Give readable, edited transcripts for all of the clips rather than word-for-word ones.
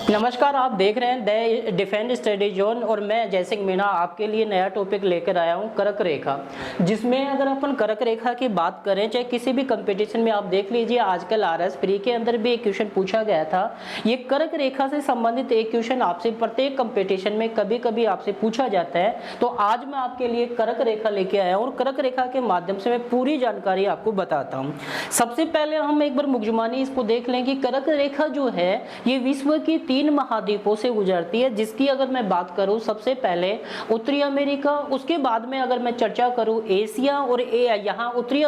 नमस्कार, आप देख रहे हैं द डिफेंस स्टडी जोन और मैं जय सिंह मीणा आपके लिए नया टॉपिक लेकर आया हूं कर्क रेखा। जिसमें अगर अपन कर्क रेखा की बात करें, चाहे किसी भी कंपटीशन में आप देख लीजिए, आजकल आरएस प्री के अंदर भी एक क्वेश्चन पूछा गया था। ये कर्क रेखा से संबंधित एक क्वेश्चन आपसे प्रत्येक कंपटीशन में कभी कभी आपसे पूछा जाता है। तो आज मैं आपके लिए कर्क रेखा लेके आया हूँ और कर्क रेखा के माध्यम से मैं पूरी जानकारी आपको बताता हूँ। सबसे पहले हम एक बार मुकजमानी इसको देख लें कि कर्क रेखा जो है ये विश्व की 3 महाद्वीपों से गुजरती है। जिसकी अगर मैं बात करूं, सबसे पहले उत्तरी अमेरिका, उसके बाद में अगर मैं चर्चा करूं एशिया और यहाँ उत्तरी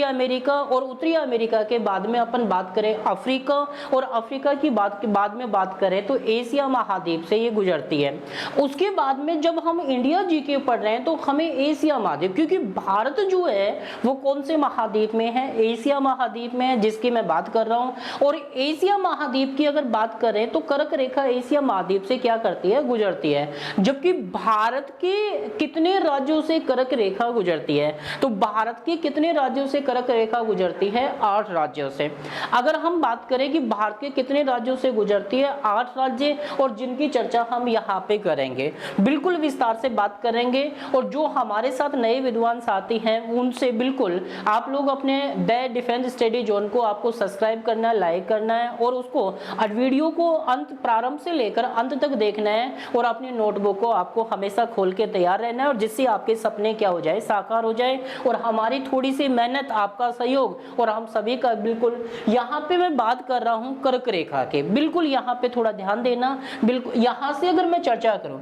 अमेरिका, और उत्तरी अमेरिका के बाद में अपन बात करें अफ्रीका, और अफ्रीका की बाद में बात करें तो एशिया महाद्वीप से ये गुजरती है। उसके बाद में जब हम इंडिया जीके पढ़ रहे हैं तो हमें एशिया महाद्वीप, क्योंकि भारत जो है वो कौन से महाद्वीप में है, एशिया महाद्वीप में है, जिसकी मैं बात कर रहा हूं। और एशिया महाद्वीप की अगर बात करें तो कर्क रेखा एशिया महाद्वीप से क्या करती है, गुजरती है। जबकि भारत के कितने राज्यों से कर्क रेखा गुजरती है, तो भारत के कितने राज्यों से कर्क रेखा गुजरती है, 8 राज्यों से। अगर हम बात करें कि भारत के कितने राज्यों से गुजरती है, 8 राज्य, और जिनकी चर्चा हम यहाँ पे करेंगे, बिल्कुल विस्तार से बात करेंगे। और जो हमारे साथ नए विद्वान साथी हैं उनसे बिल्कुल आप लोग अपने द डिफेंस स्टडी जोन को आपको सब्सक्राइब करना है, लाइक करना है, और उसको वीडियो को अंत प्रारंभ से लेकर अंत तक देखना है, और अपनी नोटबुक को आपको हमेशा खोल के तैयार रहना है, और जिससे आपके सपने क्या हो जाए, साकार हो जाए, और हमारी थोड़ी सी मेहनत, आपका सहयोग और हम सभी का बिल्कुल। यहाँ पे मैं बात कर रहा हूँ कर्क रेखा के, बिल्कुल यहाँ पे थोड़ा ध्यान देना। बिल्कुल यहाँ से अगर मैं चर्चा करूँ,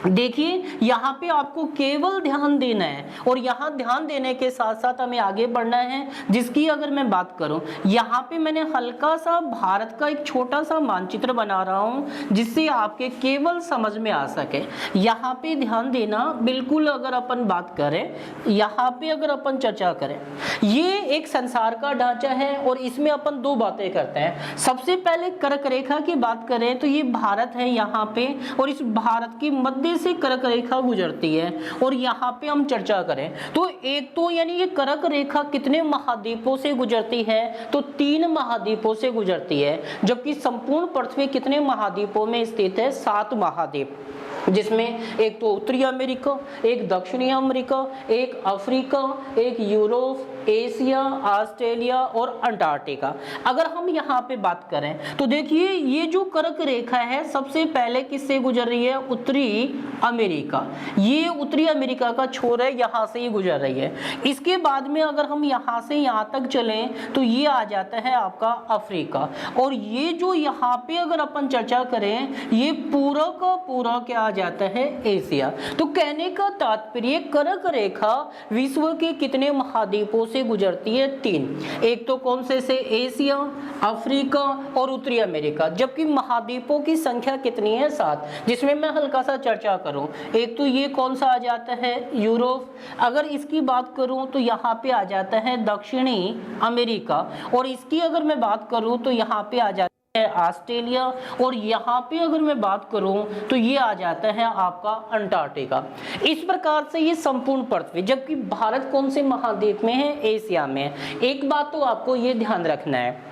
देखिए यहाँ पे आपको केवल ध्यान देना है, और यहाँ ध्यान देने के साथ साथ हमें आगे बढ़ना है। जिसकी अगर मैं बात करूं, यहाँ पे मैंने हल्का सा भारत का एक छोटा सा मानचित्र बना रहा हूं जिससे आपके केवल समझ में आ सके। यहाँ पे ध्यान देना बिल्कुल। अगर अपन बात करें, यहाँ पे अगर अपन चर्चा करें, ये एक संसार का ढांचा है और इसमें अपन 2 बातें करते हैं। सबसे पहले कर्क रेखा की बात करें तो ये भारत है यहाँ पे, और इस भारत की मध्य से कर्क रेखा गुजरती है। और यहाँ पे हम चर्चा करें तो एक तो यानी ये कर्क रेखा कितने महाद्वीपों से गुजरती है, तो 3 महाद्वीपों से गुजरती है। जबकि संपूर्ण पृथ्वी कितने महाद्वीपों में स्थित है, 7 महाद्वीप, जिसमें एक तो उत्तरी अमेरिका, एक दक्षिणी अमेरिका, एक अफ्रीका, एक यूरोप, एशिया, ऑस्ट्रेलिया और अंटार्कटिका। अगर हम यहाँ पे बात करें तो देखिए ये जो कर्क रेखा है सबसे पहले किससे गुजर रही है, उत्तरी अमेरिका। ये उत्तरी अमेरिका का छोर है, यहाँ से ये गुजर रही है। इसके बाद में अगर हम यहाँ से यहाँ तक चलें तो ये आ जाता है आपका अफ्रीका। और ये जो यहाँ पे अगर अपन चर्चा करें, ये पूरा का पूरा क्या आ जाता है, एशिया। तो कहने का तात्पर्य कर्क रेखा विश्व के कितने महाद्वीपों से गुजरती है, 3। एक तो कौन से एशिया, अफ्रीका और उत्तरी अमेरिका। जबकि महाद्वीपों की संख्या कितनी है, 7, जिसमें मैं हल्का सा चर्चा करूं। एक तो ये कौन सा आ जाता है, यूरोप। अगर इसकी बात करूं तो यहाँ पे आ जाता है दक्षिणी अमेरिका, और इसकी अगर मैं बात करूं तो यहाँ पे आ जाता है ऑस्ट्रेलिया, और यहाँ पे अगर मैं बात करूं तो ये आ जाता है आपका अंटार्कटिका। इस प्रकार से ये संपूर्ण पृथ्वी। जबकि भारत कौन से महाद्वीप में है, एशिया में। एक बात तो आपको ये ध्यान रखना है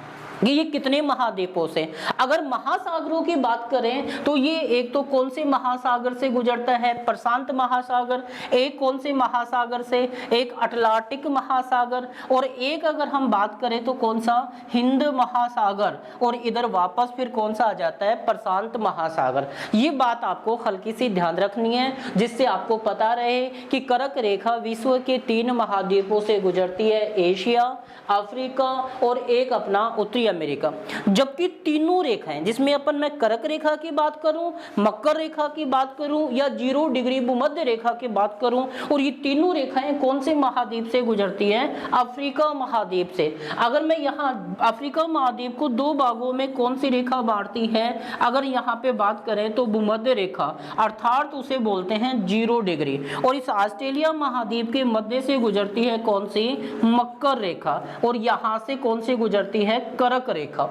कि ये कितने महाद्वीपों से। अगर महासागरों की बात करें तो ये एक तो कौन से महासागर से गुजरता है, प्रशांत महासागर। एक कौन से महासागर से, एक अटलांटिक महासागर। और एक अगर हम बात करें तो कौन सा, हिंद महासागर। और इधर वापस फिर कौन सा आ जाता है, प्रशांत महासागर। ये बात आपको हल्की सी ध्यान रखनी है, जिससे आपको पता रहे कि कर्क रेखा विश्व के 3 महाद्वीपों से गुजरती है, एशिया, अफ्रीका और एक अपना उत्तरी अमेरिका। जबकि तीनों रेखाएं, जिसमें अपन मैं कर्क रेखा की बात करूं, मकर रेखा की बात करूं या 0 डिग्री भूमध्य रेखा की बात करूं, और ये तीनों रेखाएं कौन से महाद्वीप से गुजरती हैं, अफ्रीका महाद्वीप से। अगर मैं यहाँ अफ्रीका महाद्वीप को 2 भागों में कौन सी रेखा बांटती है, अगर यहाँ पे बात करें तो भूमध्य रेखा, अर्थात उसे बोलते हैं 0 डिग्री। और इस ऑस्ट्रेलिया महाद्वीप के मध्य से गुजरती है कौन सी, मकर रेखा। और यहाँ से कौन सी गुजरती है, कर्क रेखा।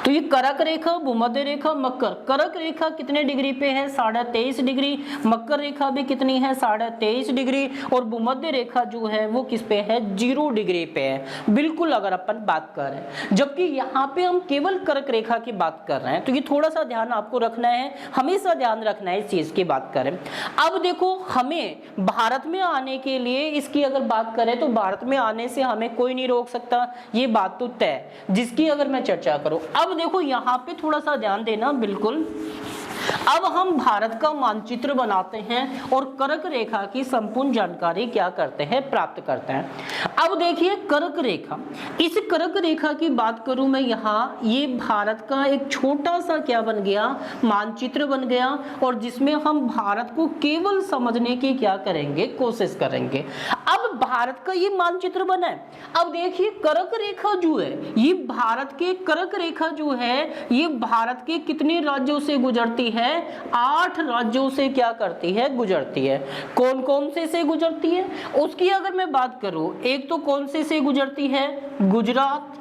तो ये करक रेखा, भूमध्य रेखा, मकर। करक रेखा कितने डिग्री पे है? 23.5 डिग्री। मकर रेखा भी कितनी है? 23.5 डिग्री। और भूमध्य रेखा जो है वो किस पे है? 0 डिग्री पे है, बिल्कुल अगर अपन बात कर रहे हैं। जबकि यहाँ पे हम केवल करक रेखा की बात कर रहे हैं, तो ये थोड़ा सा ध्यान आपको रखना है, हमेशा ध्यान रखना है इस चीज की बात करें। अब देखो, हमें भारत में आने के लिए इसकी अगर बात करें तो भारत में आने से हमें कोई नहीं रोक सकता, ये बात तो तय, जिसकी अगर मैं चर्चा करूं। अब देखो यहाँ पे थोड़ा सा ध्यान देना, बिल्कुल। अब हम भारत का मानचित्र बनाते हैं और कर्क रेखा की संपूर्ण जानकारी क्या करते हैं? प्राप्त करते हैं। अब देखिए कर्क रेखा, इस कर्क रेखा की बात करूं मैं यहाँ, ये भारत का एक छोटा सा क्या बन गया? मानचित्र बन गया, और जिसमें हम भारत को केवल समझने की क्या करेंगे? कोशिश करेंगे। अब भारत का ये मानचित्र बना है। अब देखिए कर्क रेखा जो है, ये भारत के कर्क रेखा जो है ये भारत के कितने राज्यों से गुजरती है? 8 राज्यों से क्या करती है? गुजरती है। कौन कौन से गुजरती है उसकी अगर मैं बात करूं, एक तो कौन से गुजरती है? गुजरात।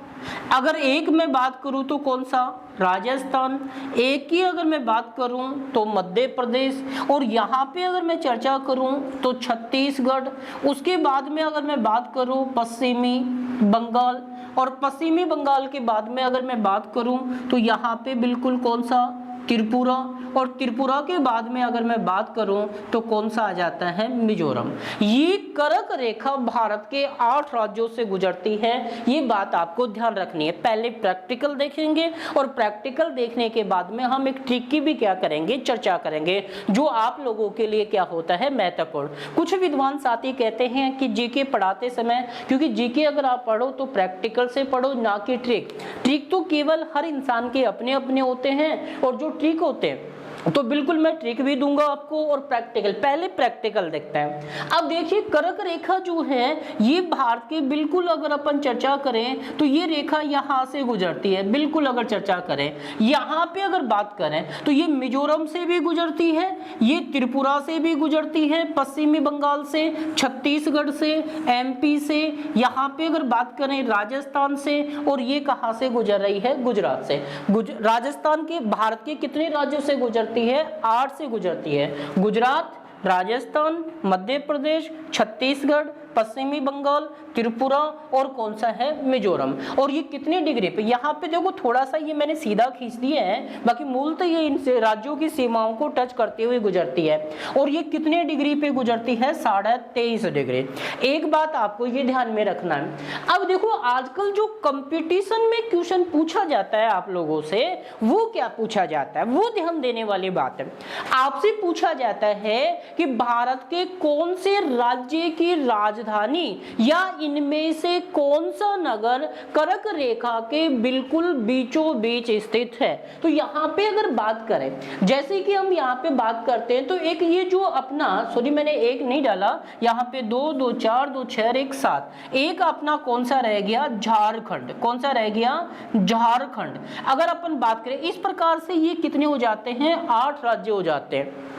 अगर एक मैं बात करूं तो कौन सा? राजस्थान। एक की अगर मैं बात करूं तो मध्य प्रदेश। और यहाँ पे अगर मैं चर्चा करूं तो छत्तीसगढ़। उसके बाद में अगर मैं बात करूं पश्चिमी बंगाल। और पश्चिमी बंगाल के बाद में अगर मैं बात करूं तो यहाँ पे बिल्कुल कौन सा? त्रिपुरा। और त्रिपुरा के बाद में अगर मैं बात करूं तो कौन सा आ जाता है? मिजोरम। ये कर्क रेखा भारत के 8 राज्यों से गुजरती है, ये बात आपको ध्यान रखनी है। पहले प्रैक्टिकल देखेंगे और प्रैक्टिकल देखने के बाद में हम एक ट्रिक की भी क्या करेंगे? चर्चा करेंगे, जो आप लोगों के लिए क्या होता है? महत्वपूर्ण। कुछ विद्वान साथी कहते हैं कि जीके पढ़ाते समय, क्योंकि जीके अगर आप पढ़ो तो प्रैक्टिकल से पढ़ो, ना कि ट्रिक। ट्रिक तो केवल हर इंसान के अपने अपने होते हैं, और जो ट्रिक होते हैं तो बिल्कुल मैं ट्रिक भी दूंगा आपको, और प्रैक्टिकल। पहले प्रैक्टिकल देखते हैं। अब देखिए कर्क रेखा जो है ये भारत के बिल्कुल अगर अपन चर्चा करें तो ये रेखा यहाँ से गुजरती है। बिल्कुल अगर चर्चा करें यहाँ पे अगर बात करें तो ये मिजोरम से भी गुजरती है, ये त्रिपुरा से भी गुजरती है, पश्चिमी बंगाल से, छत्तीसगढ़ से, एमपी से, यहाँ पे अगर बात करें राजस्थान से, और ये कहाँ से गुजर रही है? गुजरात से। राजस्थान के भारत के कितने राज्यों से गुजरती है? 8 से गुजरती है। गुजरात, राजस्थान, मध्य प्रदेश, छत्तीसगढ़, पश्चिमी बंगाल, त्रिपुरा और कौन सा है? मिजोरम। और ये कितने डिग्री पे? यहाँ पे देखो थोड़ा सा ये मैंने सीधा खींच दिया है, बाकी मूलतः ये इन राज्यों की सीमाओं को टच करते हुए गुजरती है। और ये कितने डिग्री पे गुजरती है? 23.5 डिग्री। एक बात आपको ये ध्यान में रखना है। अब देखो आजकल जो कंपटीशन में क्वेश्चन पूछा जाता है आप लोगों से, वो क्या पूछा जाता है? वो ध्यान देने वाली बात है। आपसे पूछा जाता है कि भारत के कौन से राज्य की राजधानी या इनमें से कौन सा नगर कर्क रेखा के बिल्कुल बीचों बीच स्थित है? तो यहाँ पे अगर बात करें, जैसे कि हम यहाँ पे बात करते हैं, तो एक ये जो अपना, सॉरी मैंने एक नहीं डाला, यहाँ पे 2, 2, 4, 2, 6, 1, 7, एक अपना कौन सा रह गया? झारखंड। कौन सा रह गया? झारखंड। अगर अपन बात करें इस प्रकार से, ये कितने हो जाते हैं? 8 राज्य हो जाते हैं।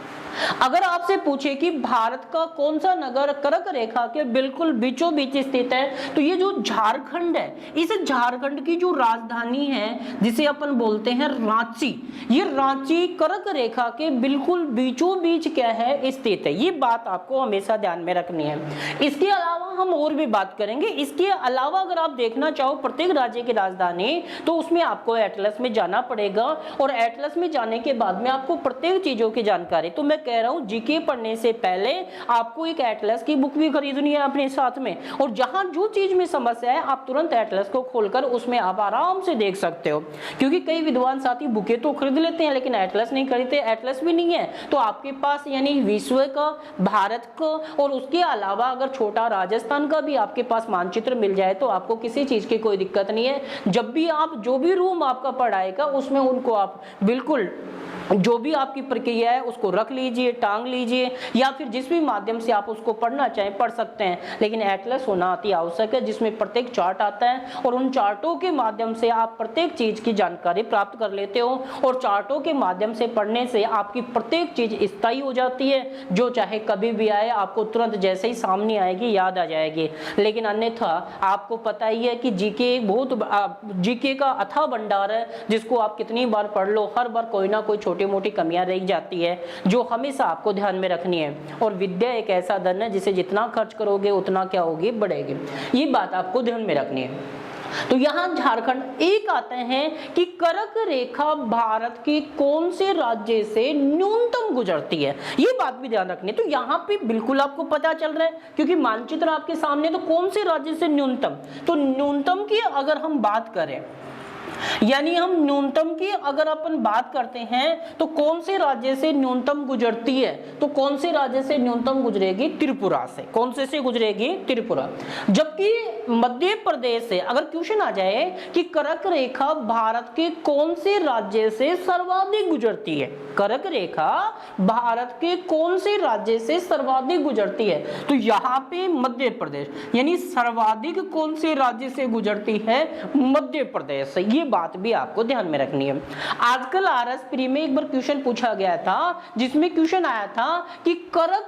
अगर आपसे पूछे कि भारत का कौन सा नगर कर्क रेखा के बिल्कुल बीचों बीच स्थित है, तो ये जो झारखंड है, इस झारखंड की जो राजधानी है जिसे अपन बोलते हैं रांची, ये रांची कर्क रेखा के बिल्कुल बीचों बीच क्या है? स्थित है। ये बात आपको हमेशा ध्यान में रखनी है। इसके अलावा हम और भी बात करेंगे। इसके अलावा अगर आप देखना चाहो प्रत्येक राज्य की राजधानी, तो उसमें आपको एटलस में जाना पड़ेगा, और एटलस में जाने के बाद में आपको प्रत्येक चीजों की जानकारी, तो मैं कह रहा हूं जीके पढ़ने से पहले आपको एक एटलस की बुक भी खरीदनी है अपने साथ में, और जहां जो चीज में समस्या है आप तुरंत एटलस को खोलकर उसमें आप आराम से देख सकते हो। क्योंकि कई विद्वान साथी बुकें तो खरीद लेते हैं लेकिन एटलस नहीं खरीदते। एटलस भी नहीं है तो आपके पास यानी विश्व का, भारत का, और उसके अलावा अगर छोटा राजस्थान का भी आपके पास मानचित्र मिल जाए तो आपको किसी चीज की कोई दिक्कत नहीं है। जब भी आप जो भी रूम आपका पढ़ाएगा उसमें उनको आप बिल्कुल जो भी आपकी प्रक्रिया है उसको रख लीजिए, टांग लीजिए, या फिर जिस भी माध्यम से आप उसको पढ़ना चाहें पढ़ सकते हैं, लेकिन एटलस होना अति आवश्यक है जिसमें प्रत्येक चार्ट आता है और उन चार्टों के माध्यम से आप प्रत्येक चीज की जानकारी प्राप्त कर लेते हो और चार्टों के माध्यम से पढ़ने से आपकी प्रत्येक चीज स्थायी हो जाती है, जो चाहे कभी भी आए आपको तुरंत जैसे ही सामने आएगी याद आ जाएगी। लेकिन अन्यथा आपको पता ही है कि जीके का अथाह भंडार है जिसको आप कितनी बार पढ़ लो हर बार कोई ना कोई छोटी मोटी कमियां रह जाती है जो हमेशा आपको ध्यान में रखनी है। और विद्या एक ऐसा धन है जिसे जितना खर्च करोगे उतना क्या होगी, बढ़ेगी। ये बात आपको ध्यान में रखनी है। तो यहाँ झारखंड एक आते हैं कि कर्क रेखा भारत के कौन से राज्य से न्यूनतम गुजरती है, ये बात भी ध्यान रखनी है। तो यहाँ पे बिल्कुल आपको पता चल रहा है क्योंकि मानचित्र आपके सामने, तो कौन से राज्य से न्यूनतम, तो न्यूनतम की अगर हम बात करें, यानी हम न्यूनतम की अगर अपन बात करते हैं तो कौन से राज्य से न्यूनतम गुजरती है, तो कौन से राज्य से न्यूनतम गुजरेगी, त्रिपुरा से। कौन से गुजरेगी, त्रिपुरा। जबकि मध्य प्रदेश से अगर क्वेश्चन आ जाए कि कर्क रेखा भारत के कौन से राज्य से सर्वाधिक गुजरती है, कर्क रेखा भारत के कौन से राज्य से सर्वाधिक गुजरती है, तो यहाँ पे मध्य प्रदेश, यानी सर्वाधिक कौन से राज्य से गुजरती है, मध्य प्रदेश से। ये बात भी आपको ध्यान में रखनी है। आजकल आरएस प्री में एक बार क्वेश्चन पूछा गया था जिसमें क्वेश्चन आया था कि कर्क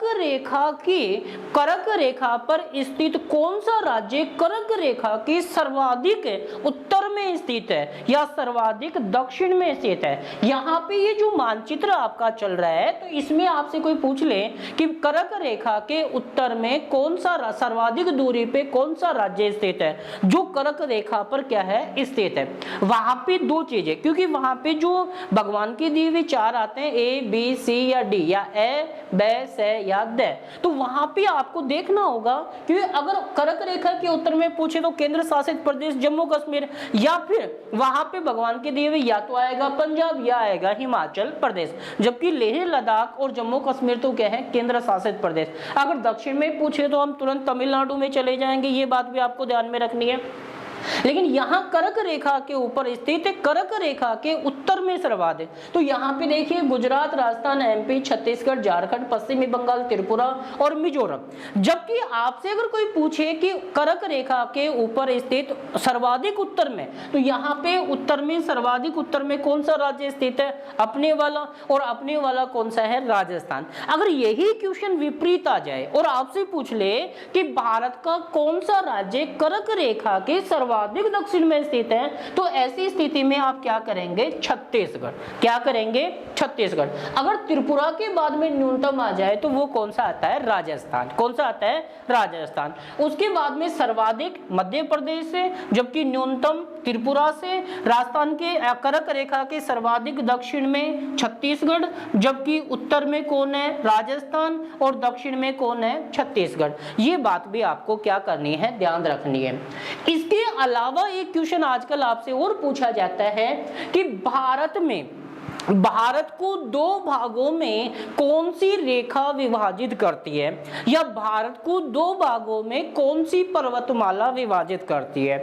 रेखा पर स्थित कौन सा राज्य कर्क रेखा के सर्वाधिक उत्तर में स्थित है या सर्वाधिक दक्षिण में स्थित है। यहाँ पे ये जो मानचित्र आपका चल रहा है तो इसमें आपसे कोई पूछ ले कि कर्क रेखा के उत्तर में कौन सा सर्वाधिक दूरी पे कौन सा राज्य स्थित है, जो कर्क रेखा पर क्या है, स्थित है। वहां पे दो चीजें, क्योंकि वहां पे जो भगवान की दी हुई चार आते हैं ए बी सी या डी या ए बे से या द, तो वहां पे आपको देखना होगा कि अगर कर्क रेखा के उत्तर में पूछे तो केंद्र शासित प्रदेश जम्मू कश्मीर, या फिर वहां पे भगवान की दी हुई या तो आएगा पंजाब या आएगा हिमाचल प्रदेश, जबकि लेह लद्दाख और जम्मू कश्मीर तो क्या है, केंद्र शासित प्रदेश। अगर दक्षिण में पूछे तो हम तुरंत तमिलनाडु में चले जाएंगे, ये बात भी आपको ध्यान में रखनी है। लेकिन यहाँ कर्क रेखा के ऊपर स्थित है, कर्क रेखा के उत्तर में सर्वाधिक, तो यहाँ पे देखिए गुजरात, राजस्थान, एमपी, छत्तीसगढ़, झारखंड, पश्चिमी बंगाल, त्रिपुरा और मिजोरम। जबकि आपसे अगर कोई पूछे कि कर्क रेखा के ऊपर स्थित सर्वाधिक उत्तर में, तो यहाँ पे उत्तर में सर्वाधिक उत्तर में कौन सा राज्य स्थित है, अपने वाला, और अपने वाला कौन सा है, राजस्थान। अगर यही क्वेश्चन विपरीत आ जाए और आपसे पूछ ले कि भारत का कौन सा राज्य कर्क रेखा के सर्वाधिक दक्षिण में स्थित है, तो ऐसी स्थिति में आप क्या करेंगे, छत्तीसगढ़। क्या करेंगे, छत्तीसगढ़। अगर त्रिपुरा के बाद में न्यूनतम आ जाए तो वो कौन सा आता है, राजस्थान। कौन सा आता है, राजस्थान। उसके बाद में सर्वाधिक मध्य प्रदेश से, जबकि न्यूनतम त्रिपुरा से। राजस्थान के कर्क रेखा के सर्वाधिक दक्षिण में छत्तीसगढ़, जबकि उत्तर में कौन है, राजस्थान, और दक्षिण में कौन है, छत्तीसगढ़। ये बात भी आपको क्या करनी है, ध्यान रखनी है। इसके अलावा एक क्वेश्चन आजकल आपसे और पूछा जाता है कि भारत को दो भागों में कौन सी रेखा विभाजित करती है, या भारत को दो भागों में कौन सी पर्वतमाला विभाजित करती है।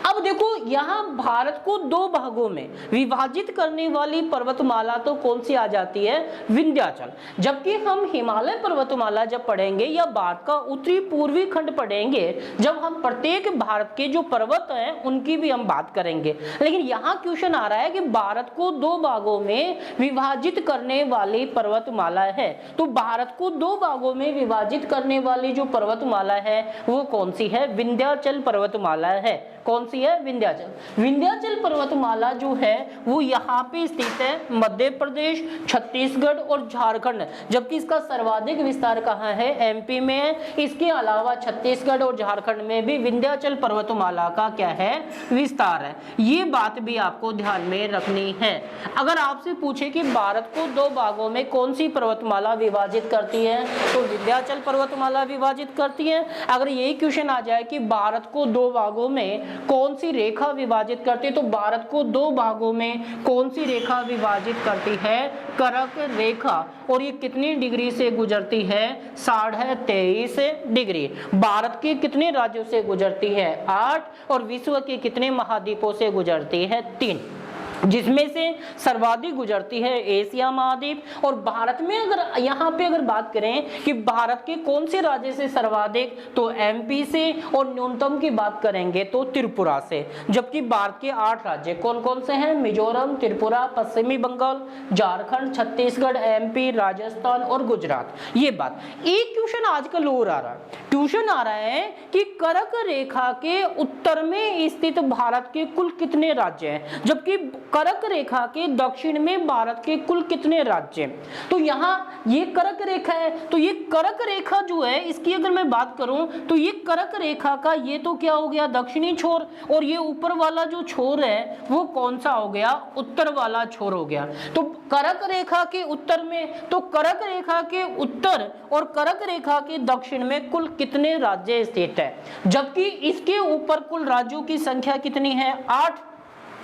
अब देखो यहाँ भारत को दो भागों में विभाजित करने वाली पर्वतमाला तो कौन सी आ जाती है, विंध्याचल। जबकि हम हिमालय पर्वतमाला जब पढ़ेंगे या भारत का उत्तरी पूर्वी खंड पढ़ेंगे, जब हम प्रत्येक भारत के जो पर्वत हैं उनकी भी हम बात करेंगे। लेकिन यहाँ क्वेश्चन आ रहा है कि भारत को दो भागों में विभाजित करने वाली पर्वतमाला है, तो भारत को दो भागों में विभाजित करने वाली जो पर्वतमाला है वो कौन सी है, विंध्याचल पर्वतमाला है। कौन सी है, विंध्याचल। विंध्याचल पर्वतमाला जो है वो यहाँ पे स्थित है मध्य प्रदेश, छत्तीसगढ़ और झारखंड, जबकि इसका सर्वाधिक विस्तार कहाँ है, एमपी में है। इसके अलावा छत्तीसगढ़ और झारखंड में भी विंध्याचल पर्वतमाला का क्या है, विस्तार है। ये बात भी आपको ध्यान में रखनी है। अगर आपसे पूछे कि भारत को दो भागों में कौन सी पर्वतमाला विभाजित करती है, तो विंध्याचल पर्वतमाला विभाजित करती है। अगर यही क्वेश्चन आ जाए कि भारत को दो भागों में कौन सी रेखा विभाजित करती है, तो भारत को दो भागों में कौन सी रेखा विभाजित करती है, कर्क रेखा। और ये कितनी डिग्री से गुजरती है, 23.5 डिग्री। भारत के कितने राज्यों से गुजरती है, 8, और विश्व के कितने महाद्वीपों से गुजरती है, 3। जिसमें से सर्वाधिक गुजरती है एशिया महाद्वीप। और भारत में अगर यहाँ पे अगर बात करें कि भारत के कौन से राज्य से सर्वाधिक, तो एमपी से, और न्यूनतम की बात करेंगे तो त्रिपुरा से। जबकि भारत के 8 राज्य कौन कौन से हैं? मिजोरम, त्रिपुरा, पश्चिमी बंगाल, झारखंड, छत्तीसगढ़, एमपी, राजस्थान और गुजरात। ये बात। एक क्वेश्चन आजकल और आ रहा है, ट्यूशन आ रहा है कि कर्क रेखा के उत्तर में स्थित भारत के कुल कितने राज्य हैं, जबकि कर्क रेखा के दक्षिण में भारत के कुल कितने राज्य हैं। तो यहाँ ये कर्क रेखा है, तो ये कर्क रेखा जो है इसकी अगर मैं बात करूं तो ये कर्क रेखा का ये तो क्या हो गया? दक्षिणी छोर, और ये ऊपर वाला जो छोर है वो कौन सा हो गया? उत्तर वाला छोर हो गया। तो कर्क रेखा के उत्तर में, तो कर्क रेखा के उत्तर और कर्क रेखा के दक्षिण में कुल कितने राज्य स्थित है, जबकि इसके ऊपर कुल राज्यों की संख्या कितनी है? 8।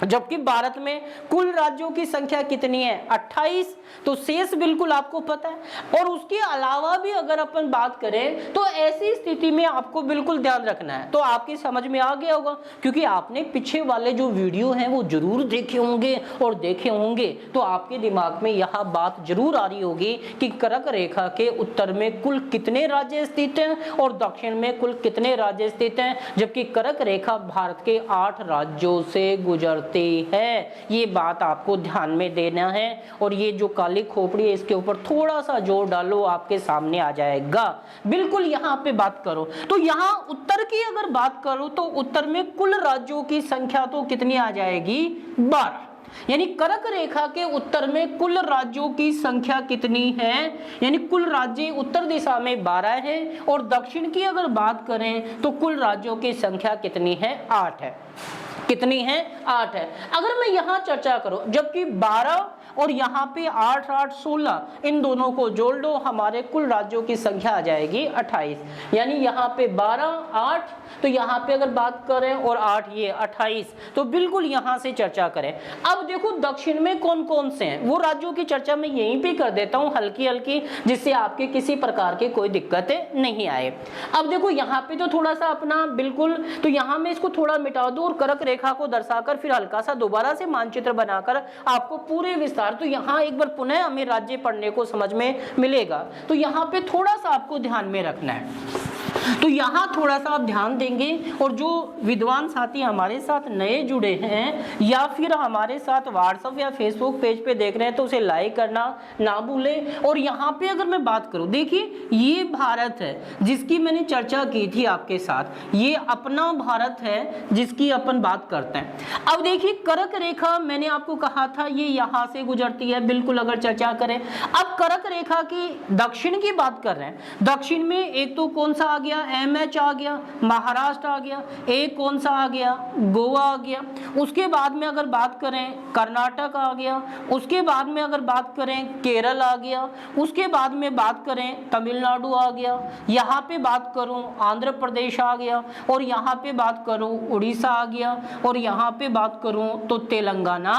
जबकि भारत में कुल राज्यों की संख्या कितनी है? 28। तो शेष बिल्कुल आपको पता है। और उसके अलावा भी अगर अपन बात करें तो ऐसी स्थिति में आपको बिल्कुल ध्यान रखना है। तो आपकी समझ में आ गया होगा, क्योंकि आपने पीछे वाले जो वीडियो हैं वो जरूर देखे होंगे, और देखे होंगे तो आपके दिमाग में यह बात जरूर आ रही होगी कि कर्क रेखा के उत्तर में कुल कितने राज्य स्थित हैं और दक्षिण में कुल कितने राज्य स्थित हैं, जबकि कर्क रेखा भारत के 8 राज्यों से गुजर है। ये बात आपको ध्यान में देना है। और ये जो काली खोपड़ी है इसके ऊपर थोड़ा सा जोर डालो, आपके सामने आ जाएगा। बिल्कुल यहाँ पे बात करो तो यहाँ उत्तर की अगर बात करो तो उत्तर में कुल राज्यों की संख्या तो कितनी आ जाएगी? 12। यानी कर्क रेखा के उत्तर में कुल राज्यों की संख्या कितनी है? यानी कुल राज्य उत्तर दिशा में 12 है, और दक्षिण की अगर बात करें तो कुल राज्यों की संख्या कितनी है? 8 है। कितनी है? 8 है। अगर मैं यहाँ चर्चा करूं, जबकि 12 और यहाँ पे 8 8 16 इन दोनों को जोड़ लो, हमारे कुल राज्यों की संख्या आ जाएगी 28। यानी यहाँ पे 12 8, तो यहाँ पे अगर बात करें और 8 ये 28, तो बिल्कुल यहाँ से चर्चा करें। अब देखो दक्षिण में कौन कौन से हैं, वो राज्यों की चर्चा मैं यहीं पे कर देता हूँ हल्की हल्की, जिससे आपके किसी प्रकार की कोई दिक्कतें नहीं आए। अब देखो यहाँ पे तो थोड़ा सा अपना बिल्कुल, तो यहाँ मैं इसको थोड़ा मिटा दूं और कर्क रेखा को दर्शाकर फिर हल्का सा दोबारा से मानचित्र बनाकर आपको पूरे विस्तार, तो यहाँ एक बार पुनः हमें राज्य पढ़ने को समझ में मिलेगा। तो यहाँ पे थोड़ा सा आपको ध्यान में रखना है। तो यहाँ थोड़ा सा आप ध्यान देंगे, और जो विद्वान साथी हमारे साथ नए जुड़े हैं या फिर हमारे साथ व्हाट्सएप या फेसबुक पेज पे देख रहे हैं तो उसे लाइक करना ना भूलें। और यहाँ पे अगर मैं बात करूँ, देखिए ये भारत है जिसकी मैंने चर्चा की थी आपके साथ, ये अपना भारत है जिसकी अपन बात करते हैं। अब देखिए कर्क रेखा मैंने आपको कहा था ये यहाँ से गुजरती है, बिल्कुल अगर चर्चा करें। अब कर्क रेखा की दक्षिण की बात कर रहे हैं, दक्षिण में एक तो कौन सा आ गया? एमएच आ गया, महाराष्ट्र आ गया, एक कौन सा आ गया? गोवा आ गया। उसके बाद में अगर बात करें कर्नाटक आ गया, उसके बाद में अगर बात करें केरल आ गया, उसके बाद में बात करें तमिलनाडु आ गया, यहाँ पे बात करूं आंध्र प्रदेश आ गया, और यहाँ पे बात करूं उड़ीसा आ गया, और यहाँ पे बात करूं तो तेलंगाना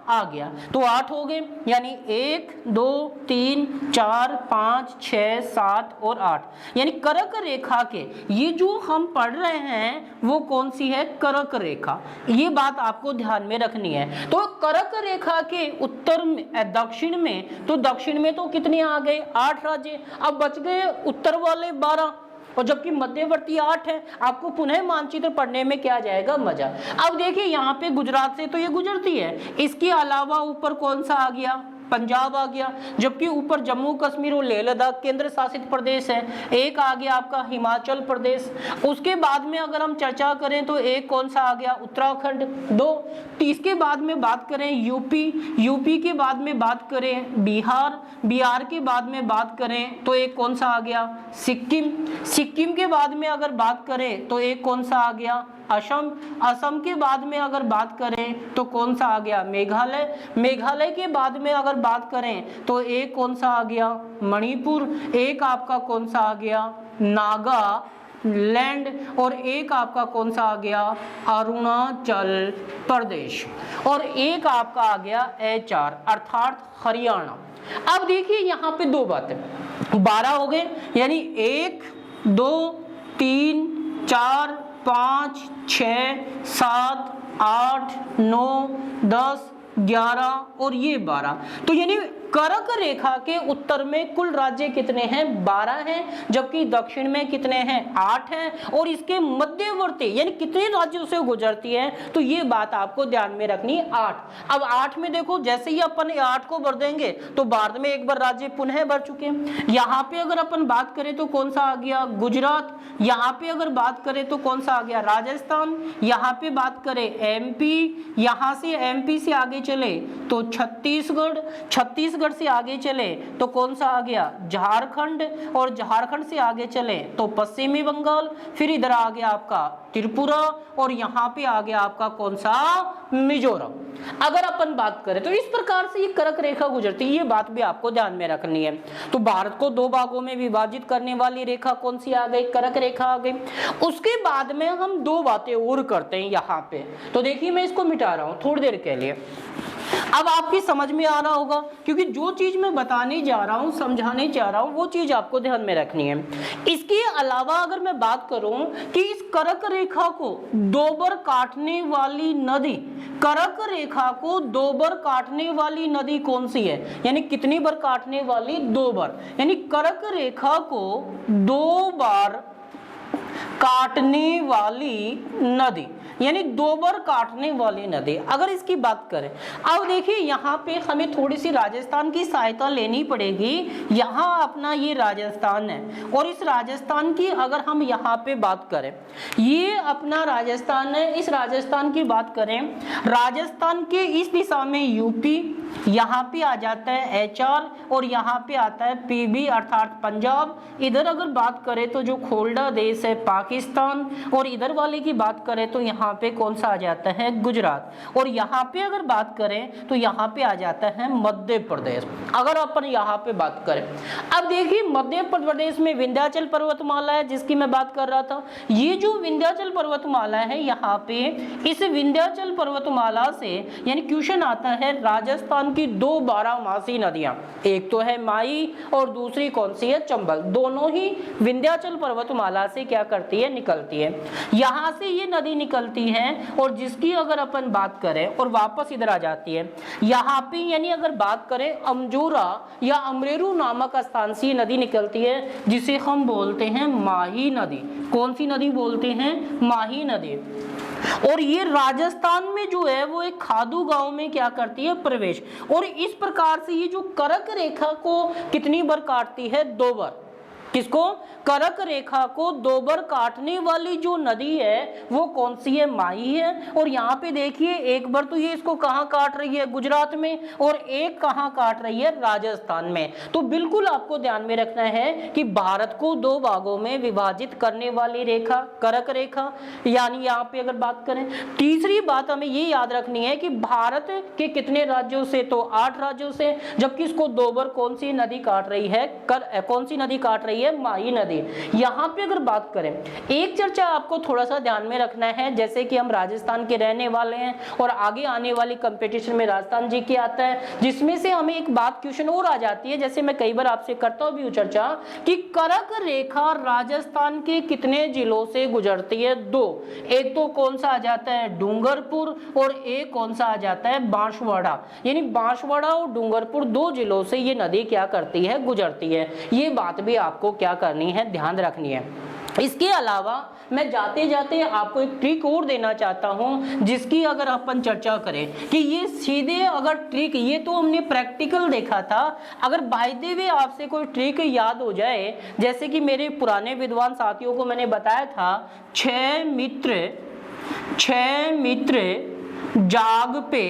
आ गया। तो 8 हो गए, यानी 1 2 3 4 5 6 7 और 8। यानी कर्क रेखा के ये जो हम पढ़ रहे हैं वो कौन सी है? कर्क रेखा। ये बात आपको ध्यान में रखनी है। तो कर्क रेखा के उत्तर में दक्षिण में, तो दक्षिण में तो कितने आ गए? 8 राज्य। अब बच गए उत्तर वाले 12, और जबकि मध्यवर्ती 8 है। आपको पुनः मानचित्र पढ़ने में क्या जाएगा? मजा। अब देखिए यहाँ पे गुजरात से तो ये गुजरती है, इसके अलावा ऊपर कौन सा आ गया? पंजाब आ गया, जबकि ऊपर जम्मू कश्मीर और लेह लद्दाख केंद्र शासित प्रदेश है। एक आ गया आपका हिमाचल प्रदेश। उसके बाद में अगर हम चर्चा करें तो एक कौन सा आ गया? उत्तराखंड। 2। इसके बाद में बात करें यूपी, यूपी के बाद में बात करें बिहार, बिहार के बाद में बात करें तो एक कौन सा आ गया? सिक्किम, सिक्किम के बाद में अगर बात करें तो एक कौन सा आ गया? असम, असम के बाद में अगर बात करें तो कौन सा आ गया? मेघालय, मेघालय के बाद में अगर बात करें तो एक कौन सा आ गया? मणिपुर, एक आपका कौन सा आ गया? नागालैंड, और एक आपका कौन सा आ गया? अरुणाचल प्रदेश, और एक आपका आ गया HR अर्थात हरियाणा। अब देखिए यहाँ पे 2 बातें, 12 हो गए, यानी 1 2 3 4 5 6 7 8 9 10 11 और ये 12। तो यानी कर्क रेखा के उत्तर में कुल राज्य कितने हैं? 12 हैं, जबकि दक्षिण में कितने हैं? 8 हैं। और इसके मध्यवर्ती यानी कितने राज्यों से गुजरती है, तो ये बात आपको ध्यान में रखनी, 8। अब 8 में देखो, जैसे ही अपन 8 को भर देंगे तो भारत में एक बार राज्य पुनः भर चुके हैं। यहाँ पे अगर अपन बात करें तो कौन सा आ गया? गुजरात। यहाँ पे अगर बात करें तो कौन सा आ गया? राजस्थान। यहाँ पे बात करें एमपी, यहाँ से एमपी से आगे चले तो छत्तीसगढ़, छत्तीसगढ़ से आगे चले तो कौन सा आ गया? झारखंड, और झारखंड से आगे चले तो पश्चिमी बंगाल, फिर इधर आ गया आपका त्रिपुरा, और यहाँ पे आ गया आपका कौन सा? मिजोरम। अगर अपन बात करें तो इस प्रकार से ये कर्क रेखा गुजरती है, ये बात भी आपको ध्यान में रखनी है। तो भारत को 2 भागों में विभाजित करने वाली रेखा कौन सी आ गई? कर्क रेखा आ गई। उसके बाद में हम 2 बातें और करते हैं यहाँ पे। तो देखिए मैं इसको मिटा रहा हूँ थोड़ी देर के लिए, अब आपकी समझ में आ रहा होगा, क्योंकि जो चीज मैं बताने जा रहा हूं, समझाने जा रहा हूं, वो चीज आपको ध्यान में रखनी है। इसके अलावा अगर मैं बात करूं कि इस कर्क रेखा को 2 बार काटने वाली नदी, कर्क रेखा को 2 बार काटने वाली नदी कौन सी है? यानी कितनी बार काटने वाली? 2 बार। यानी कर्क रेखा को 2 बार काटने वाली नदी, यानी 2 बार काटने वाली नदी। अगर इसकी बात करें, अब देखिए यहाँ पे हमें थोड़ी सी राजस्थान की सहायता लेनी पड़ेगी। यहाँ अपना ये राजस्थान है, और इस राजस्थान की अगर हम यहाँ पे बात करें, ये अपना राजस्थान है, इस राजस्थान की बात करें, राजस्थान के इस दिशा में यूपी, यहाँ पे आ जाता है एचआर, और यहाँ पे आता है पीबी अर्थात पंजाब। इधर अगर बात करें तो जो खोल्डा देश है पाकिस्तान, और इधर वाले की बात करें तो यहाँ पे कौन सा आ जाता है? गुजरात। और यहाँ पे अगर बात करें तो यहाँ पे आ जाता है मध्य प्रदेश। अगर अपन यहाँ पे बात करें, अब देखिए मध्य प्रदेश में विंध्याचल पर्वतमाला है जिसकी मैं बात कर रहा था। ये जो विंध्याचल पर्वतमाला है, यहाँ पे इस विंध्याचल पर्वतमाला से यानी क्वेश्चन आता है राजस्थान की 2 बारहमासी नदियां, एक तो है माई और दूसरी कौन सी है? चंबल। दोनों ही विंध्याचल पर्वतमाला से क्या करती है? निकलती है। यहाँ से ये नदी निकलती है, और जिसकी अगर अपन बात करें और वापस इधर आ जाती है, यहाँ पे यानी अगर बात करें अमजोरा या अमरेरू नामक स्थान से नदी निकलती है, जिसे हम बोलते हैं माही नदी। कौन सी नदी बोलते हैं? माही नदी। और ये राजस्थान में जो है वो एक खादू गांव में क्या करती है? प्रवेश। और इस प्रकार से ये जो कर्क रेखा को कितनी बार काटती है? 2 बार। किसको? कर्क रेखा को 2 बार काटने वाली जो नदी है वो कौन सी है? माही है। और यहाँ पे देखिए एक बार तो ये इसको कहाँ काट रही है? गुजरात में, और एक कहाँ काट रही है? राजस्थान में। तो बिल्कुल आपको ध्यान में रखना है कि भारत को 2 भागों में विभाजित करने वाली रेखा कर्क रेखा, यानी यहाँ पे अगर बात करें। तीसरी बात हमें ये याद रखनी है कि भारत के कितने राज्यों से? तो 8 राज्यों से, जबकि इसको 2 बार कौन सी नदी काट रही है? कौन सी नदी काट रही है? माही नदी। यहाँ पे अगर बात करें, एक चर्चा आपको थोड़ा सा ध्यान में रखना है, जैसे कि हम राजस्थान के रहने वाले हैं और आगे आने वाली कंपटीशन में राजस्थान जी के आता है, जिसमें से हमें एक बात क्वेश्चन और आ जाती है, जैसे मैं कई बार आपसे करता भी हूँ चर्चा, कि कर्क रेखा राजस्थान के कितने जिलों से गुजरती है? 2। एक तो कौन सा आ जाता है? डूंगरपुर, और एक कौन सा आ जाता है? बांसवाड़ा। यानी बांसवाड़ा और डूंगरपुर 2 जिलों से ये नदी क्या करती है? गुजरती है। ये बात भी आपको क्या करनी है? ध्यान रखनी है। इसके अलावा मैं जाते जाते आपको एक ट्रिक और देना चाहता हूं, जिसकी अगर अपन चर्चा करें कि ये सीधे अगर ट्रिक, ये तो हमने प्रैक्टिकल देखा था, अगर बाय द वे आपसे कोई ट्रिक याद हो जाए, जैसे कि मेरे पुराने विद्वान साथियों को मैंने बताया था, 6 मित्र जाग पे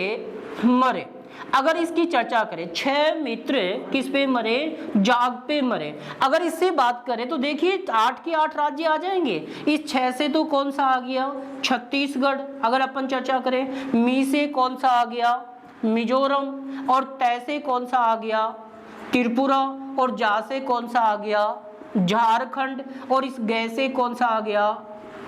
मरे। अगर इसकी चर्चा करें, 6 मित्र किस पे मरे? जाग पे मरे। अगर इससे बात करें तो देखिए 8 के 8 राज्य आ जाएंगे। इस 6 से तो कौन सा आ गया? छत्तीसगढ़। अगर अपन चर्चा करें, मी से कौन सा आ गया? मिजोरम। और तय से कौन सा आ गया? त्रिपुरा। और जा से कौन सा आ गया? झारखंड। और इस गै से कौन सा आ गया?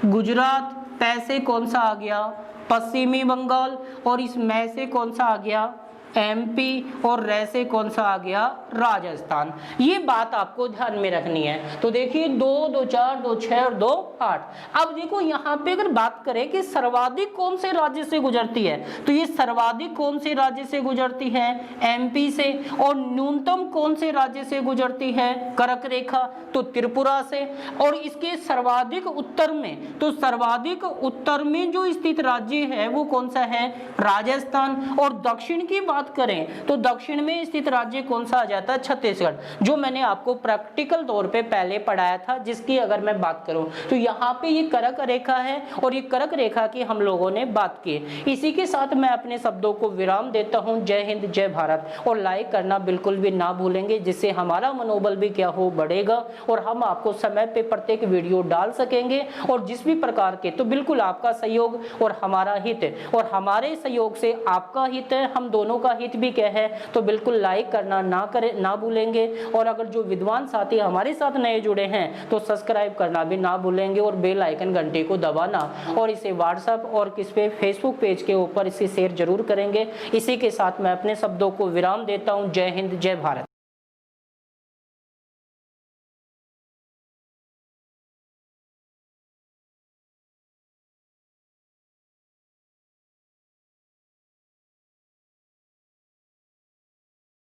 गुजरात। तय से कौन सा आ गया? पश्चिमी बंगाल। और इस मै से कौन सा आ गया? एमपी और रे से कौन सा आ गया, राजस्थान। ये बात आपको ध्यान में रखनी है। तो देखिए 2 2 4 2 6 और 2 8। अब देखो यहाँ पे अगर बात करें कि सर्वाधिक कौन से राज्य से गुजरती है, तो ये सर्वाधिक कौन से राज्य से गुजरती है, एमपी से। और न्यूनतम कौन से राज्य से गुजरती है, कर्क रेखा, तो त्रिपुरा से। और इसके सर्वाधिक उत्तर में, तो सर्वाधिक उत्तर में जो स्थित राज्य है वो कौन सा है, राजस्थान। और दक्षिण की बात करें तो दक्षिण में स्थित राज्य कौन सा आ जाता है, छत्तीसगढ़, जो मैंने आपको प्रैक्टिकल तौर पे पहले पढ़ाया था। जिसकी अगर मैं बात करूं तो यहाँ पे ये कर्क रेखा है और ये कर्क रेखा की हम लोगों ने बात की। इसी के साथ मैं अपने शब्दों को विराम देता हूं। जय हिंद, जय भारत। और लाइक करना बिल्कुल भी ना भूलेंगे, जिससे हमारा मनोबल भी क्या हो, बढ़ेगा और हम आपको समय पे प्रत्येक वीडियो डाल सकेंगे। और जिस भी प्रकार के, तो बिल्कुल आपका सहयोग और हमारा हित, और हमारे सहयोग से आपका हित है, हम दोनों का हित भी क्या है, तो बिल्कुल लाइक करना ना भूलेंगे। और अगर जो विद्वान साथी हमारे साथ नए जुड़े हैं तो सब्सक्राइब करना भी ना भूलेंगे और बेल आइकन घंटे को दबाना, और इसे व्हाट्सएप और किस पे फेसबुक पेज के ऊपर इसे शेयर जरूर करेंगे। इसी के साथ मैं अपने शब्दों को विराम देता हूं। जय हिंद, जय भारत।